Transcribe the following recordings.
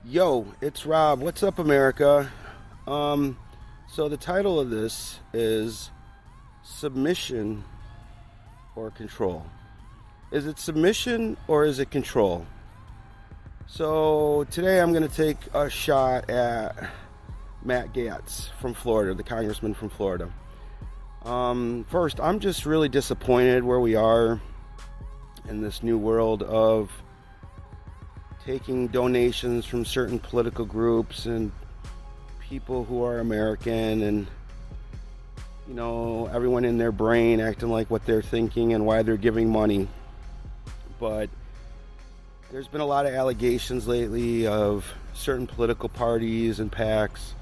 Yo, it's Rob. What's up, America? Um, so the title of this is Submission or Control. Is it submission or is it control? So today I'm going to take a shot at Matt Gaetz from Florida, the congressman from Florida. First, I'm just really disappointed where we are in this new world of taking donations from certain political groups and people who are American, and everyone in their brain acting like what they're thinking and why they're giving money. But there's been a lot of allegations lately of certain political parties and PACs,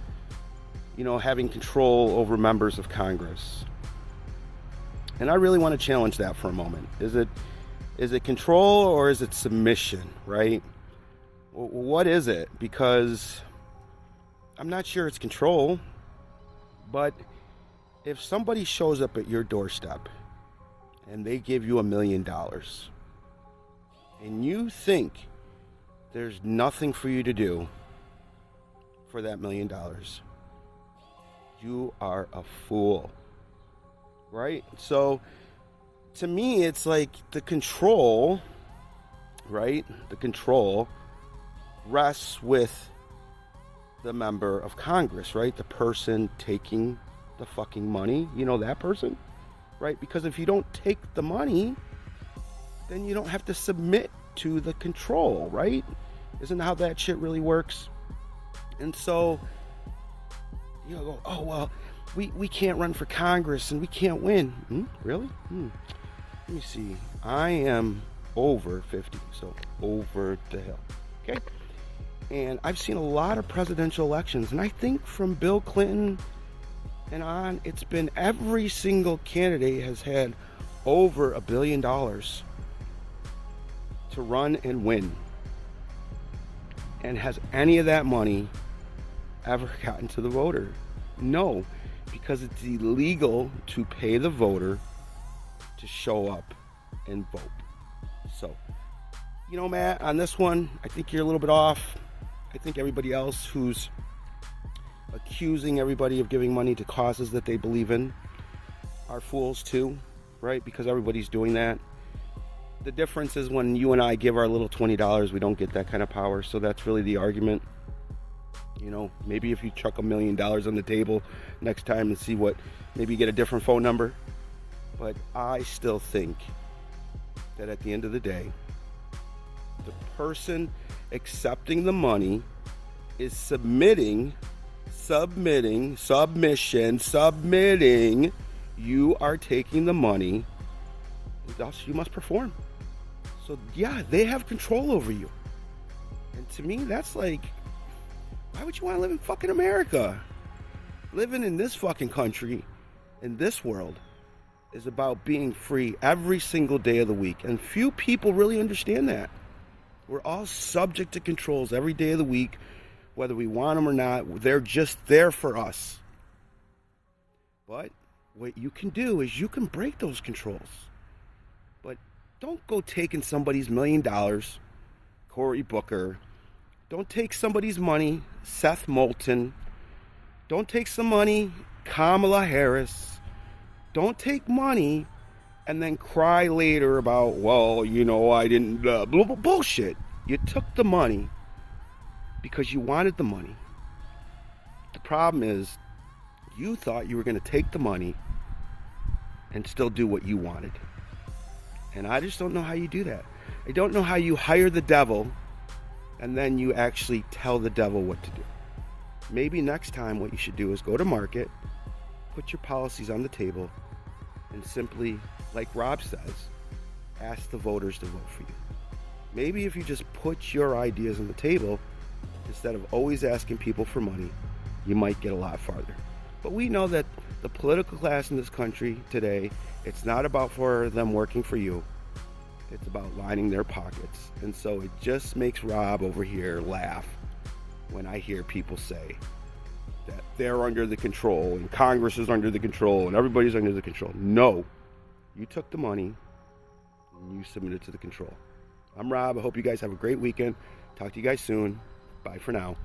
having control over members of Congress. And I really want to challenge that for a moment. Is it control or is it submission, right? What is it? Because I'm not sure it's control, but if somebody shows up at your doorstep and they give you $1 million and you think there's nothing for you to do for that $1 million, you are a fool, right? So to me, it's like the control, right? The control rests with the member of Congress, right? The person taking the fucking money, that person, right? Because if you don't take the money, then you don't have to submit to the control, right? Isn't how that shit really works? And so, go, oh, well, we can't run for Congress and we can't win. Really? Let me see. I am over 50, so over the hill. Okay? And I've seen a lot of presidential elections, and I think from Bill Clinton and on, it's been every single candidate has had over $1 billion to run and win. And has any of that money ever gotten to the voter? No, because it's illegal to pay the voter to show up and vote. So, Matt, on this one, I think you're a little bit off. I think everybody else who's accusing everybody of giving money to causes that they believe in are fools too, right? Because everybody's doing that. The difference is when you and I give our little $20, we don't get that kind of power. So that's really the argument. Maybe if you chuck $1 million on the table next time and see what, maybe you get a different phone number. But I still think that at the end of the day, the person accepting the money is submitting. You are taking the money, thus you must perform. So yeah, they have control over you. And to me, that's like, why would you want to live in fucking America? Living in this fucking country, in this world, is about being free every single day of the week. And few people really understand that. We're all subject to controls every day of the week, whether we want them or not. They're just there for us. But what you can do is you can break those controls. But don't go taking somebody's $1 million, Cory Booker. Don't take somebody's money, Seth Moulton. Don't take some money, Kamala Harris. Don't take money and then cry later about, well, I didn't, blah, blah, blah, bullshit. You took the money because you wanted the money. The problem is you thought you were going to take the money and still do what you wanted. And I just don't know how you do that. I don't know how you hire the devil and then you actually tell the devil what to do. Maybe next time what you should do is go to market, put your policies on the table, and simply, like Rob says, ask the voters to vote for you. Maybe if you just put your ideas on the table, instead of always asking people for money, you might get a lot farther. But we know that the political class in this country today, it's not about for them working for you. It's about lining their pockets. And so it just makes Rob over here laugh when I hear people say that they're under the control and Congress is under the control and everybody's under the control. No, you took the money and you submitted to the control. I'm Rob. I hope you guys have a great weekend. Talk to you guys soon. Bye for now.